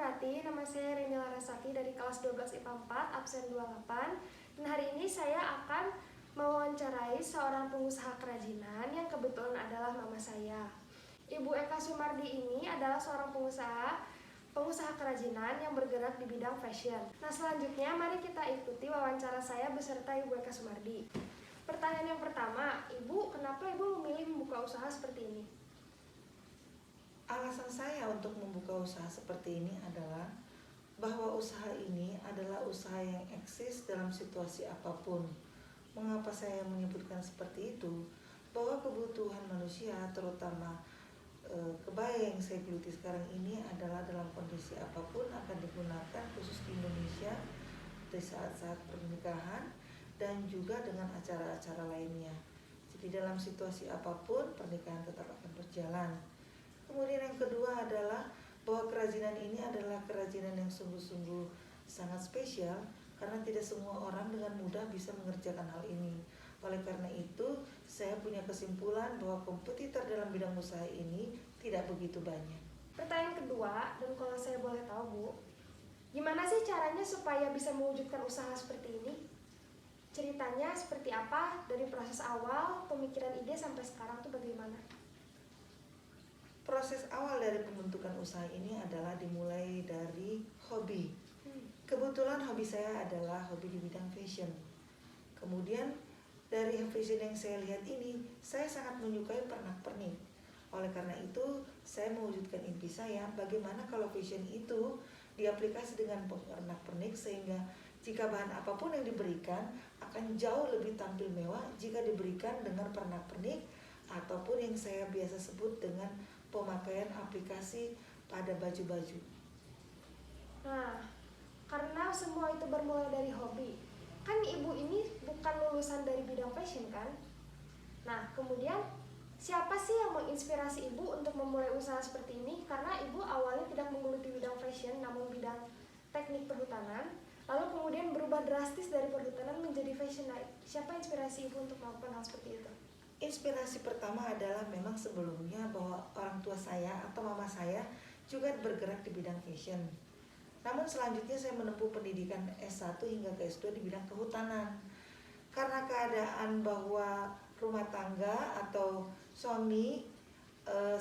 Rati, nama saya Reni Larasati dari kelas 12 IPA 4, absen 28. Dan hari ini saya akan mewawancarai seorang pengusaha kerajinan yang kebetulan adalah mama saya. Ibu Eka Sumardi ini adalah seorang pengusaha kerajinan yang bergerak di bidang fashion. Nah, selanjutnya mari kita ikuti wawancara saya beserta Ibu Eka Sumardi. Pertanyaan yang pertama, Ibu, kenapa Ibu memilih membuka usaha seperti ini? Alasan saya untuk membuka usaha seperti ini adalah bahwa usaha ini adalah usaha yang eksis dalam situasi apapun. Mengapa saya menyebutkan seperti itu? Bahwa kebutuhan manusia, terutama kebaya yang saya geluti sekarang ini adalah dalam kondisi apapun akan digunakan, khusus di Indonesia di saat-saat pernikahan dan juga dengan acara-acara lainnya. Jadi dalam situasi apapun pernikahan tetap akan berjalan. Kemudian yang kedua adalah bahwa kerajinan ini adalah kerajinan yang sungguh-sungguh sangat spesial karena tidak semua orang dengan mudah bisa mengerjakan hal ini. Oleh karena itu, saya punya kesimpulan bahwa kompetitor dalam bidang usaha ini tidak begitu banyak. Pertanyaan kedua, dan kalau saya boleh tahu Bu, gimana sih caranya supaya bisa mewujudkan usaha seperti ini? Ceritanya seperti apa dari proses awal, pemikiran ide sampai sekarang tuh bagaimana? Proses awal dari pembentukan usaha ini adalah dimulai dari hobi. Kebetulan hobi saya adalah hobi di bidang fashion. Kemudian dari fashion yang saya lihat ini, saya sangat menyukai pernak-pernik. Oleh karena itu, saya mewujudkan impi saya bagaimana kalau fashion itu diaplikasi dengan pernak-pernik sehingga jika bahan apapun yang diberikan akan jauh lebih tampil mewah jika diberikan dengan pernak-pernik ataupun yang saya biasa sebut dengan pemakaian aplikasi pada baju-baju. Nah, karena semua itu bermula dari hobi, kan Ibu ini bukan lulusan dari bidang fashion kan? Nah, kemudian siapa sih yang menginspirasi Ibu untuk memulai usaha seperti ini? Karena Ibu awalnya tidak menggeluti bidang fashion, namun bidang teknik perhutanan, lalu kemudian berubah drastis dari perhutanan menjadi fashion. Nah, siapa inspirasi Ibu untuk melakukan hal seperti itu? Inspirasi pertama adalah memang sebelumnya bahwa orang tua saya atau mama saya juga bergerak di bidang fashion. Namun selanjutnya saya menempuh pendidikan S1 hingga ke S2 di bidang kehutanan. Karena keadaan bahwa rumah tangga atau suami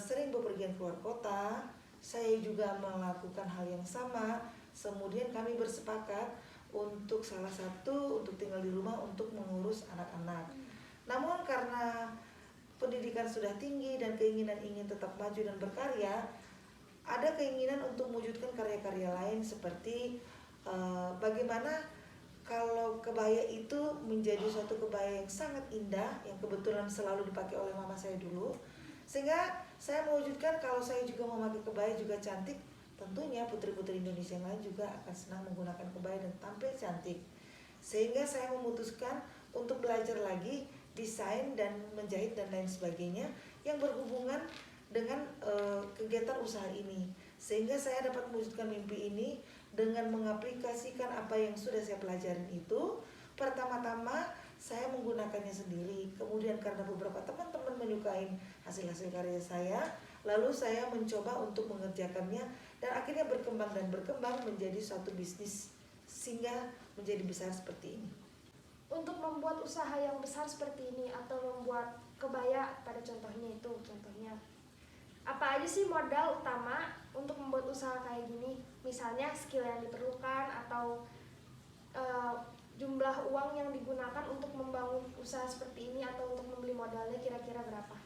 sering bepergian keluar kota, saya juga melakukan hal yang sama. Kemudian kami bersepakat untuk salah satu untuk tinggal di rumah untuk mengurus anak-anak. Namun karena pendidikan sudah tinggi dan keinginan ingin tetap maju dan berkarya, ada keinginan untuk mewujudkan karya-karya lain seperti bagaimana kalau kebaya itu menjadi suatu kebaya yang sangat indah yang kebetulan selalu dipakai oleh mama saya dulu, sehingga saya mewujudkan kalau saya juga memakai kebaya juga cantik, tentunya putri-putri Indonesia yang lain juga akan senang menggunakan kebaya dan tampil cantik. Sehingga saya memutuskan untuk belajar lagi desain dan menjahit dan lain sebagainya yang berhubungan dengan kegiatan usaha ini, sehingga saya dapat mewujudkan mimpi ini dengan mengaplikasikan apa yang sudah saya pelajarin itu. Pertama-tama saya menggunakannya sendiri, kemudian karena beberapa teman-teman menyukai hasil-hasil karya saya, lalu saya mencoba untuk mengerjakannya dan akhirnya berkembang menjadi suatu bisnis sehingga menjadi besar seperti ini. Untuk membuat usaha yang besar seperti ini atau membuat kebaya pada contohnya apa aja sih modal utama untuk membuat usaha kayak gini? Misalnya skill yang diperlukan atau jumlah uang yang digunakan untuk membangun usaha seperti ini atau untuk membeli modalnya kira-kira berapa?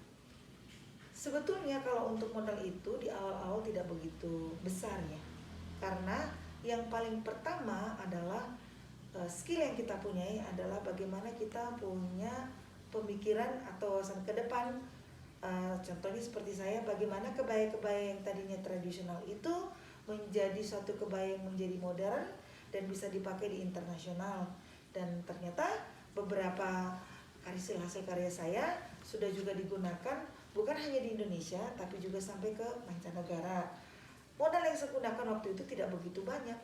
Sebetulnya kalau untuk modal itu di awal-awal tidak begitu besar ya, karena yang paling pertama adalah skill yang kita punyai adalah bagaimana kita punya pemikiran atau wawasan ke depan. Contohnya seperti saya, bagaimana kebaya-kebaya yang tadinya tradisional itu menjadi suatu kebaya yang menjadi modern dan bisa dipakai di internasional. Dan ternyata beberapa hasil karya saya sudah juga digunakan bukan hanya di Indonesia tapi juga sampai ke mancanegara. Modal yang saya gunakan waktu itu tidak begitu banyak.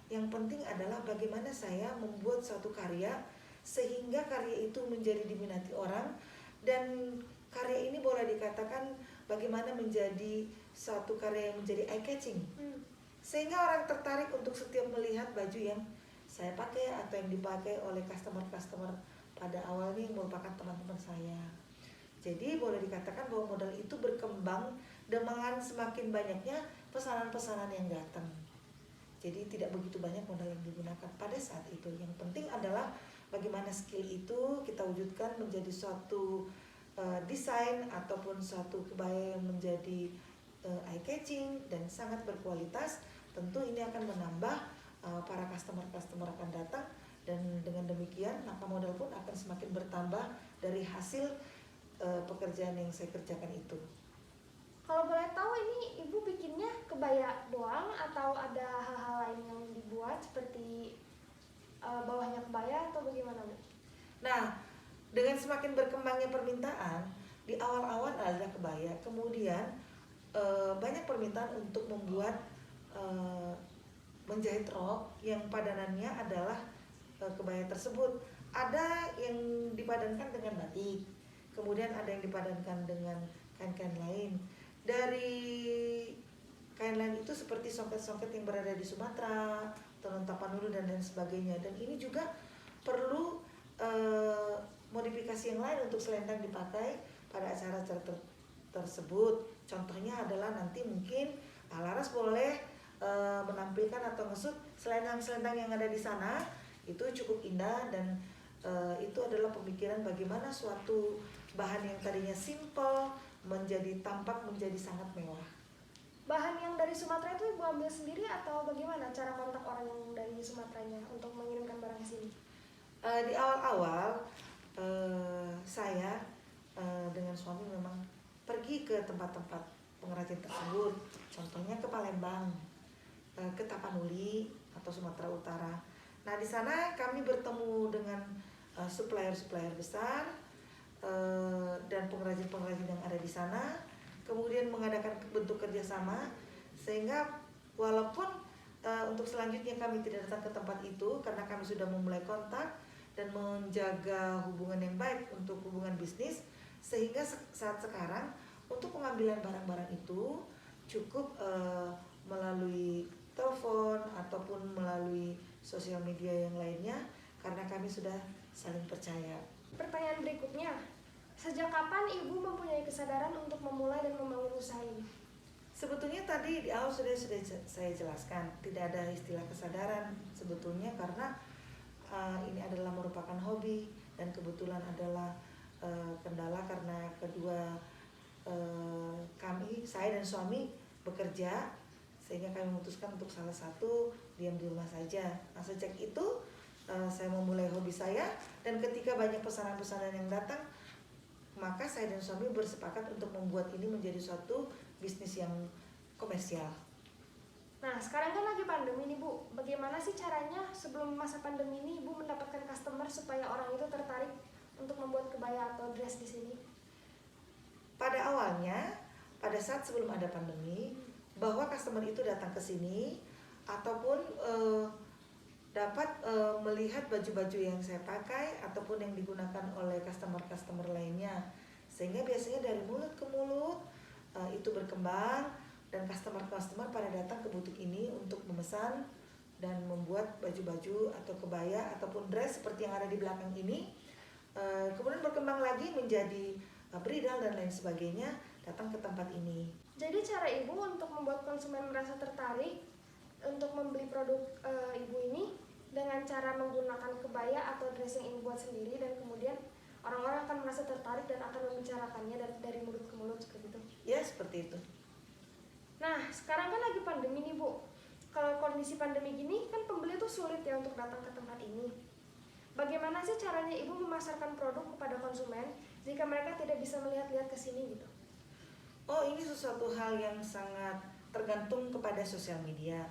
Yang penting adalah bagaimana saya membuat suatu karya sehingga karya itu menjadi diminati orang, dan karya ini boleh dikatakan bagaimana menjadi suatu karya yang menjadi eye catching. sehingga orang tertarik untuk setiap melihat baju yang saya pakai atau yang dipakai oleh customer-customer pada awalnya yang merupakan teman-teman saya. Jadi boleh dikatakan bahwa modal itu berkembang dengan semakin banyaknya pesanan-pesanan yang datang. Jadi tidak begitu banyak modal yang digunakan pada saat itu. Yang penting adalah bagaimana skill itu kita wujudkan menjadi suatu desain ataupun suatu kebaya yang menjadi eye catching dan sangat berkualitas. Tentu ini akan menambah para customer akan datang, dan dengan demikian maka modal pun akan semakin bertambah dari hasil pekerjaan yang saya kerjakan itu. Kalau boleh tahu ini Ibu bikinnya kebaya doang atau ada hal-hal lain yang dibuat seperti bawahnya kebaya atau bagaimana, Bu? Nah, dengan semakin berkembangnya permintaan, di awal-awal ada kebaya, kemudian banyak permintaan untuk membuat menjahit rok yang padanannya adalah kebaya tersebut. Ada yang dipadankan dengan batik, kemudian ada yang dipadankan dengan kain-kain lain. Dari kain lain itu seperti songket-songket yang berada di Sumatera, tenun tapanuli dan lain sebagainya. Dan ini juga perlu modifikasi yang lain untuk selendang dipakai pada acara-acara tersebut. Contohnya adalah nanti mungkin Laras boleh menampilkan atau ngesut selendang-selendang yang ada di sana. Itu cukup indah, dan itu adalah pemikiran bagaimana suatu bahan yang tadinya simple menjadi tampak menjadi sangat mewah. Bahan yang dari Sumatera itu Ibu ambil sendiri atau bagaimana cara kontak orang yang dari Sumateranya untuk mengirimkan barang ke sini? Di awal-awal saya dengan suami memang pergi ke tempat-tempat pengrajin tersebut, contohnya ke Palembang, ke Tapanuli atau Sumatera Utara. Nah, di sana kami bertemu dengan supplier-supplier besar dan pengrajin-pengrajin yang ada di sana, kemudian mengadakan bentuk kerjasama, sehingga walaupun untuk selanjutnya kami tidak datang ke tempat itu karena kami sudah memulai kontak dan menjaga hubungan yang baik untuk hubungan bisnis, sehingga saat sekarang untuk pengambilan barang-barang itu cukup melalui telepon ataupun melalui sosial media yang lainnya, karena kami sudah saling percaya. Pertanyaan berikutnya, sejak kapan Ibu mempunyai kesadaran untuk memulai dan membangun usaha ini? Sebetulnya tadi di awal sudah saya jelaskan, tidak ada istilah kesadaran sebetulnya, karena ini adalah merupakan hobi, dan kebetulan adalah kendala karena kedua kami, saya dan suami bekerja, sehingga kami memutuskan untuk salah satu diam di rumah saja. Nah, sejak itu saya memulai hobi saya, dan ketika banyak pesanan-pesanan yang datang, maka saya dan suami bersepakat untuk membuat ini menjadi suatu bisnis yang komersial. Nah, sekarang kan lagi pandemi nih, Bu. Bagaimana sih caranya sebelum masa pandemi ini Ibu mendapatkan customer supaya orang itu tertarik untuk membuat kebaya atau dress di sini? Pada awalnya, pada saat sebelum ada pandemi, bahwa customer itu datang ke sini ataupun dapat melihat baju-baju yang saya pakai ataupun yang digunakan oleh customer lainnya, sehingga biasanya dari mulut ke mulut itu berkembang, dan customer pada datang ke butik ini untuk memesan dan membuat baju-baju atau kebaya ataupun dress seperti yang ada di belakang ini. Kemudian berkembang lagi menjadi bridal dan lain sebagainya, datang ke tempat ini. Jadi cara Ibu untuk membuat konsumen merasa tertarik untuk membeli produk Ibu ini dengan cara menggunakan kebaya atau dress yang Ibu buat sendiri, dan kemudian orang-orang akan merasa tertarik dan akan membicarakannya dari mulut ke mulut seperti itu. Ya, seperti itu. Nah, sekarang kan lagi pandemi nih, Bu. Kalau kondisi pandemi gini kan pembeli tuh sulit ya untuk datang ke tempat ini. Bagaimana sih caranya Ibu memasarkan produk kepada konsumen jika mereka tidak bisa melihat-lihat ke sini gitu? Oh, ini sesuatu hal yang sangat tergantung kepada sosial media.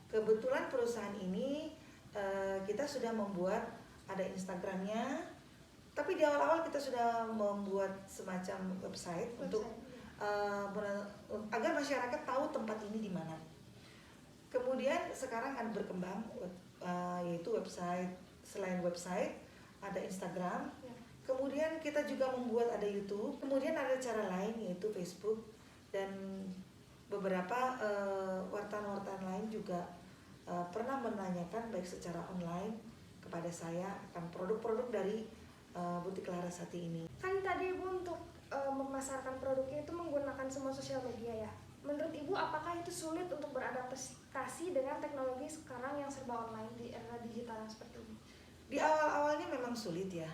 Kebetulan perusahaan ini kita sudah membuat ada Instagramnya, tapi di awal-awal kita sudah membuat semacam website untuk agar masyarakat tahu tempat ini di mana. Kemudian sekarang ada berkembang yaitu website. Selain website ada Instagram. Kemudian kita juga membuat ada YouTube. Kemudian ada cara lain yaitu Facebook, dan beberapa wartawan-wartawan lain juga pernah menanyakan baik secara online kepada saya akan produk-produk dari Butik Larasati ini. Kan tadi Ibu untuk memasarkan produknya itu menggunakan semua sosial media ya. Menurut Ibu apakah itu sulit untuk beradaptasi dengan teknologi sekarang yang serba online di era digital seperti ini? Di awal-awalnya memang sulit ya,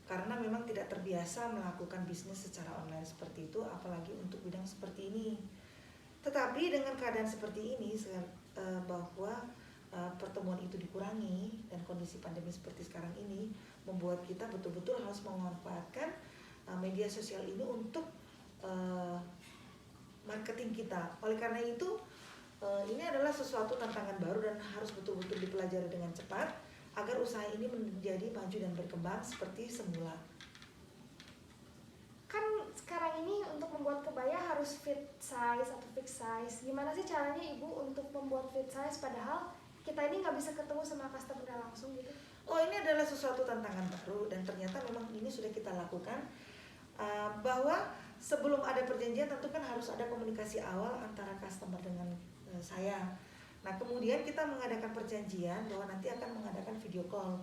karena memang tidak terbiasa melakukan bisnis secara online seperti itu, apalagi untuk bidang seperti ini. Tetapi dengan keadaan seperti ini, bahwa pertemuan itu dikurangi dan kondisi pandemi seperti sekarang ini membuat kita betul-betul harus memanfaatkan media sosial ini untuk marketing kita. Oleh karena itu, ini adalah sesuatu tantangan baru dan harus betul-betul dipelajari dengan cepat agar usaha ini menjadi maju dan berkembang seperti semula. Kan sekarang ini untuk membuat kebaya harus fit size atau fix size. Gimana sih caranya Ibu untuk membuat fit size padahal kita ini nggak bisa ketemu sama customer langsung gitu? Oh, ini adalah sesuatu tantangan baru dan ternyata memang ini sudah kita lakukan, bahwa sebelum ada perjanjian tentu kan harus ada komunikasi awal antara customer dengan saya. Nah, kemudian kita mengadakan perjanjian bahwa nanti akan mengadakan video call.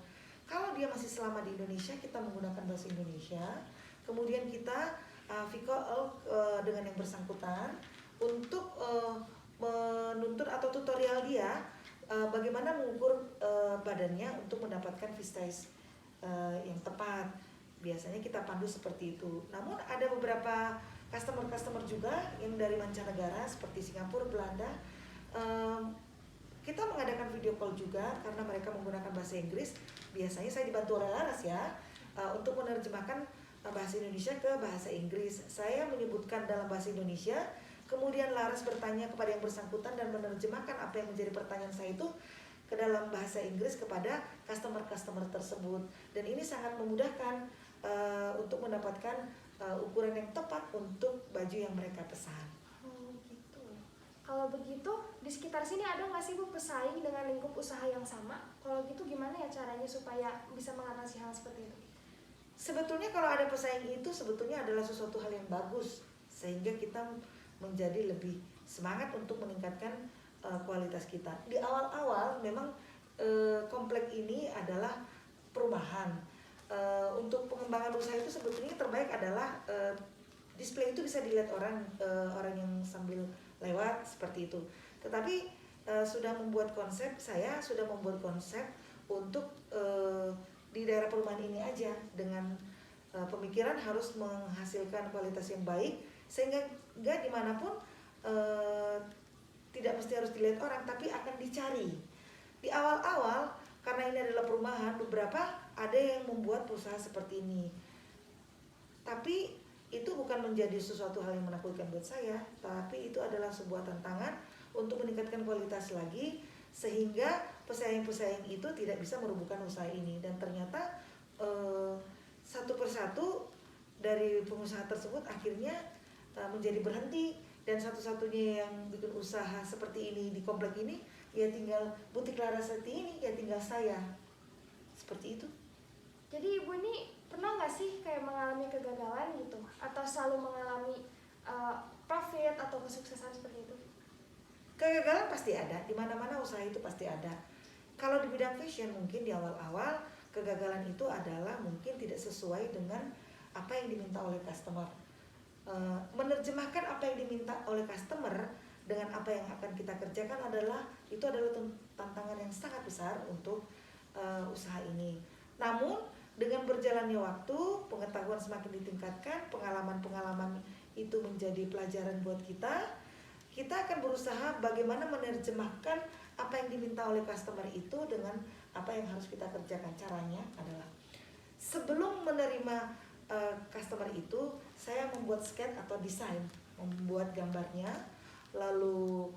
Kalau dia masih selama di Indonesia, kita menggunakan bahasa Indonesia. Kemudian kita video call dengan yang bersangkutan untuk menuntut atau tutorial dia bagaimana mengukur badannya untuk mendapatkan fit size yang tepat. Biasanya kita pandu seperti itu. Namun ada beberapa customer juga yang dari mancanegara seperti Singapura, Belanda. Kita mengadakan video call juga karena mereka menggunakan bahasa Inggris. Biasanya saya dibantu oleh Laras ya untuk menerjemahkan bahasa Indonesia ke bahasa Inggris. Saya menyebutkan dalam bahasa Indonesia, kemudian Laras bertanya kepada yang bersangkutan dan menerjemahkan apa yang menjadi pertanyaan saya itu ke dalam bahasa Inggris kepada customer tersebut. Dan ini sangat memudahkan untuk mendapatkan ukuran yang tepat untuk baju yang mereka pesan. Oh gitu. Kalau begitu di sekitar sini ada nggak sih Bu pesaing dengan lingkup usaha yang sama? Kalau gitu gimana ya caranya supaya bisa mengatasi hal seperti itu? Sebetulnya kalau ada pesaing itu sebetulnya adalah sesuatu hal yang bagus, sehingga kita menjadi lebih semangat untuk meningkatkan kualitas kita. Di awal-awal memang komplek ini adalah perumahan. Untuk pengembangan usaha itu sebetulnya terbaik adalah display itu bisa dilihat orang yang sambil lewat seperti itu. Tetapi saya sudah membuat konsep untuk di daerah perumahan ini aja dengan pemikiran harus menghasilkan kualitas yang baik sehingga dimanapun tidak mesti harus dilihat orang tapi akan dicari. Di awal-awal karena ini adalah perumahan, beberapa ada yang membuat usaha seperti ini, tapi itu bukan menjadi sesuatu hal yang menakutkan buat saya, tapi itu adalah sebuah tantangan untuk meningkatkan kualitas lagi sehingga pesaing-pesaing itu tidak bisa merubuhkan usaha ini. Dan ternyata satu persatu dari pengusaha tersebut akhirnya menjadi berhenti, dan satu-satunya yang bikin usaha seperti ini di komplek ini ya tinggal Butik Larasati ini, ya tinggal saya. Seperti itu. Jadi Ibu ini pernah nggak sih kayak mengalami kegagalan gitu atau selalu mengalami profit atau kesuksesan seperti itu? Kegagalan pasti ada, di mana-mana usaha itu pasti ada. Kalau di bidang fashion mungkin di awal-awal kegagalan itu adalah mungkin tidak sesuai dengan apa yang diminta oleh customer. Menerjemahkan apa yang diminta oleh customer dengan apa yang akan kita kerjakan adalah tantangan yang sangat besar untuk usaha ini. Namun dengan berjalannya waktu, pengetahuan semakin ditingkatkan, pengalaman-pengalaman itu menjadi pelajaran buat kita. Kita akan berusaha bagaimana menerjemahkan apa yang diminta oleh customer itu dengan apa yang harus kita kerjakan. Caranya adalah sebelum menerima customer itu, saya membuat sketch atau desain, membuat gambarnya. Lalu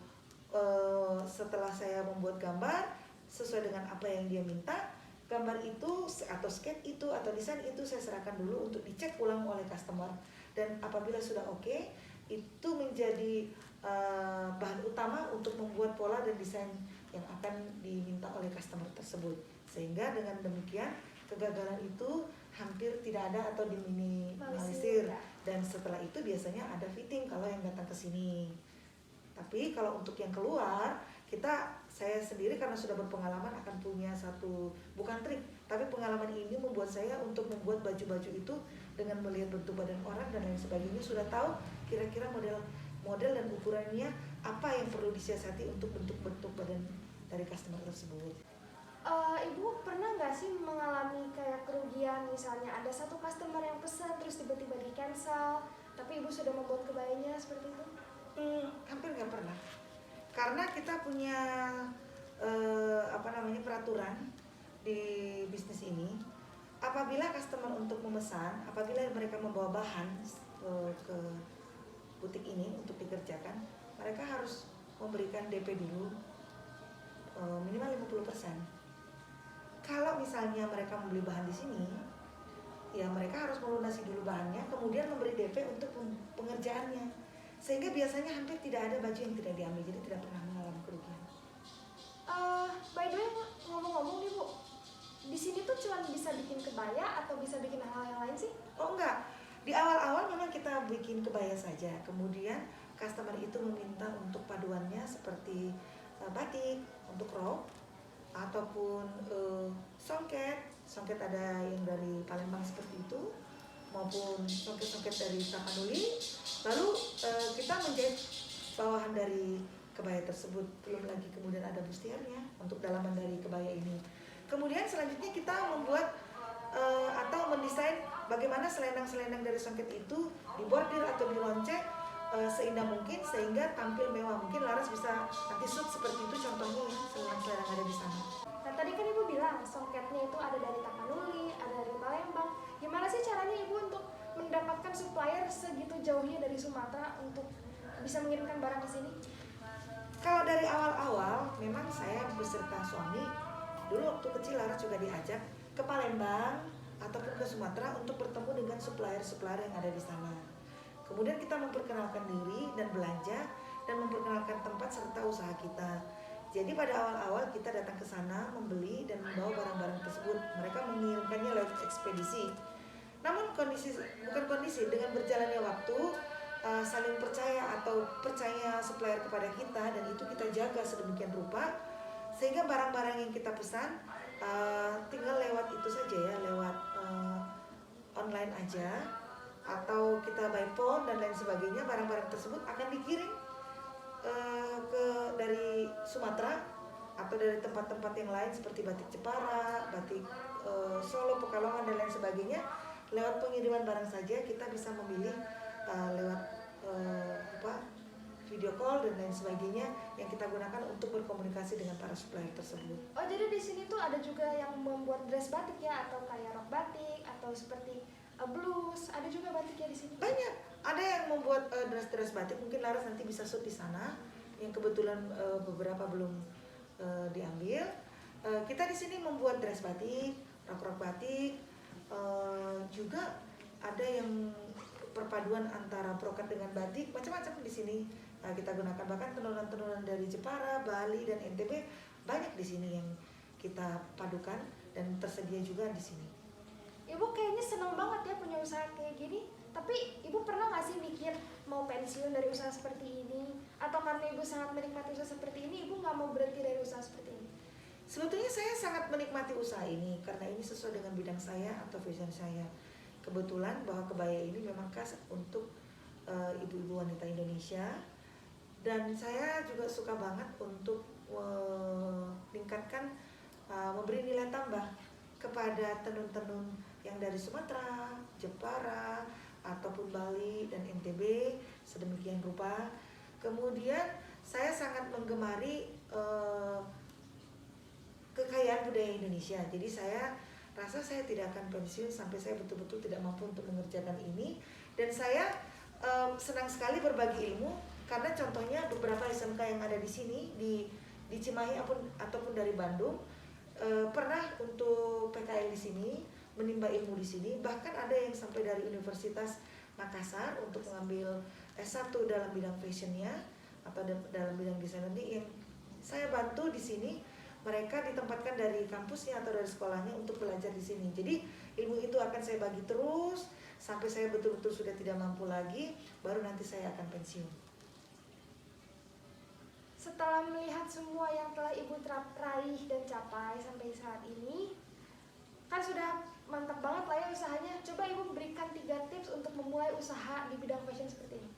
setelah saya membuat gambar sesuai dengan apa yang dia minta, gambar itu atau sketch itu atau desain itu saya serahkan dulu untuk dicek ulang oleh customer. Dan apabila sudah oke, itu menjadi bahan utama untuk membuat pola dan desain yang akan diminta oleh customer tersebut. Sehingga dengan demikian kegagalan itu hampir tidak ada atau diminimalisir. Dan setelah itu biasanya ada fitting kalau yang datang ke sini. Tapi kalau untuk yang keluar, saya sendiri karena sudah berpengalaman akan punya satu, bukan trik, tapi pengalaman ini membuat saya untuk membuat baju-baju itu dengan melihat bentuk badan orang dan lain sebagainya, sudah tahu kira-kira model dan ukurannya apa yang perlu disiasati untuk bentuk-bentuk badan dari customer tersebut. Ibu pernah nggak sih mengalami kayak kerugian, misalnya ada satu customer yang pesan terus tiba-tiba di cancel, tapi ibu sudah membuat kebayanya seperti itu? Hampir nggak pernah, karena kita punya peraturan di bisnis ini. Apabila customer untuk memesan, apabila mereka membawa bahan ke butik ini untuk dikerjakan, mereka harus memberikan DP dulu minimal 50%. Kalau misalnya mereka membeli bahan di sini, ya mereka harus melunasi dulu bahannya, kemudian memberi DP untuk pengerjaannya. Sehingga biasanya hampir tidak ada baju yang tidak diambil, jadi tidak pernah mengalami kerugian. By the way, ngomong-ngomong nih Bu, di sini tuh cuma bisa bikin kebaya atau bisa bikin hal yang lain sih? Oh enggak, di awal-awal memang kita bikin kebaya saja, kemudian customer itu meminta untuk paduannya seperti batik, untuk rok, ataupun songket ada yang dari Palembang seperti itu, maupun songket-songket dari Tapanuli. Lalu kita menjahit bawahan dari kebaya tersebut, belum lagi kemudian ada bustiarnya untuk dalaman dari kebaya ini. Kemudian selanjutnya kita membuat atau mendesain bagaimana selendang-selendang dari songket itu dibordir atau dilonceng seindah mungkin sehingga tampil mewah. Mungkin Laras bisa nanti shoot seperti itu contohnya ya, selendang-selendang ada di sana. Nah tadi kan ibu bilang songketnya itu ada dari Tapanuli, ada dari Palembang. Gimana sih caranya ibu untuk mendapatkan supplier segitu jauhnya dari Sumatera untuk bisa mengirimkan barang ke sini? Kalau dari awal-awal memang saya beserta suami, dulu waktu kecil Laras juga diajak ke Palembang ataupun ke Sumatera untuk bertemu dengan supplier-supplier yang ada di sana. Kemudian kita memperkenalkan diri dan belanja dan memperkenalkan tempat serta usaha kita. Jadi pada awal-awal kita datang ke sana membeli dan membawa barang-barang tersebut. Mereka mengirimkannya lewat ekspedisi. Namun dengan berjalannya waktu, saling percaya atau percaya supplier kepada kita dan itu kita jaga sedemikian rupa sehingga barang-barang yang kita pesan tinggal lewat itu saja ya, lewat online aja atau kita by phone dan lain sebagainya. Barang-barang tersebut akan dikirim dari Sumatera atau dari tempat-tempat yang lain seperti batik Jepara, batik Solo, Pekalongan dan lain sebagainya. Lewat pengiriman barang saja kita bisa memilih lewat video call dan lain sebagainya yang kita gunakan untuk berkomunikasi dengan para supplier tersebut. Oh jadi di sini tuh ada juga yang membuat dress batik ya, atau kayak rok batik atau seperti blus, ada juga batiknya di sini. Banyak, ada yang membuat dress batik, mungkin Laras nanti bisa shoot di sana. Yang kebetulan beberapa belum diambil. Kita di sini membuat dress batik, rok-rok batik, juga ada yang perpaduan antara brokat dengan batik, macam-macam di sini kita gunakan. Bahkan tenunan-tenunan dari Jepara, Bali dan NTB banyak di sini yang kita padukan dan tersedia juga di sini. Ibu kayaknya senang banget ya punya usaha kayak gini. Tapi ibu pernah nggak sih mikir mau pensiun dari usaha seperti ini? Atau karena ibu sangat menikmati usaha seperti ini, ibu nggak mau berhenti dari usaha seperti ini? Sebetulnya saya sangat menikmati usaha ini karena ini sesuai dengan bidang saya atau vision saya. Kebetulan bahwa kebaya ini memang khas untuk ibu-ibu wanita Indonesia dan saya juga suka banget untuk meningkatkan, memberi nilai tambah kepada tenun-tenun yang dari Sumatera, Jepara, ataupun Bali dan NTB sedemikian rupa. Kemudian saya sangat menggemari kekayaan budaya Indonesia. Jadi saya rasa saya tidak akan pensiun sampai saya betul-betul tidak mampu untuk mengerjakan ini. Dan saya senang sekali berbagi ilmu karena contohnya beberapa SMK yang ada di sini di Cimahi ataupun dari Bandung pernah untuk PKL di sini, menimba ilmu di sini. Bahkan ada yang sampai dari Universitas Makassar untuk mengambil S1 dalam bidang fashionnya atau dalam bidang desain. Nanti yang saya bantu di sini, mereka ditempatkan dari kampusnya atau dari sekolahnya untuk belajar di sini. Jadi ilmu itu akan saya bagi terus sampai saya betul-betul sudah tidak mampu lagi, baru nanti saya akan pensiun. setelah melihat semua yang telah Ibu raih dan capai sampai saat ini, kan sudah mantap banget lah ya usahanya. Coba Ibu berikan 3 tips untuk memulai usaha di bidang fashion seperti ini.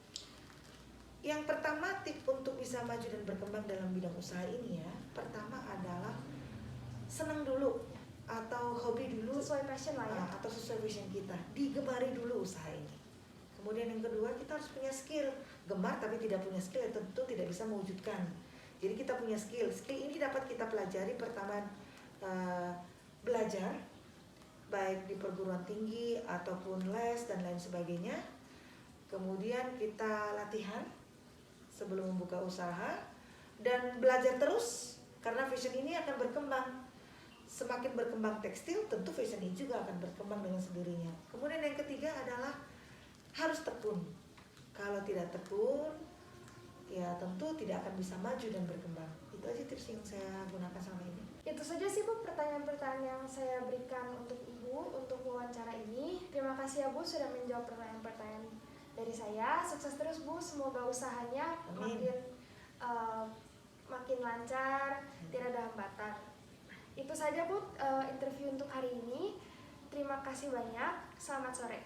Yang pertama, tips untuk bisa maju dan berkembang dalam bidang usaha ini ya, pertama adalah senang dulu atau hobi dulu, Sesuai passion lah ya. atau sesuai passion kita, digemari dulu usaha ini. Kemudian yang kedua, kita harus punya skill. Gemar tapi tidak punya skill ya tentu tidak bisa mewujudkan. Jadi kita punya skill. Skill ini dapat kita pelajari pertama, belajar baik di perguruan tinggi ataupun les dan lain sebagainya. Kemudian kita latihan sebelum membuka usaha dan belajar terus karena fashion ini akan berkembang. Semakin berkembang tekstil, tentu fashion ini juga akan berkembang dengan sendirinya. Kemudian yang ketiga adalah harus tekun. Kalau tidak tekun, ya tentu tidak akan bisa maju dan berkembang. Itu aja tips yang saya gunakan selama ini. Itu saja sih Bu pertanyaan-pertanyaan yang saya berikan untuk Ibu untuk wawancara ini. Terima kasih ya Bu sudah menjawab pertanyaan-pertanyaan dari saya. Sukses terus Bu, semoga usahanya Amin. makin lancar, tidak ada hambatan. Itu saja Bu interview untuk hari ini. Terima kasih banyak. Selamat sore.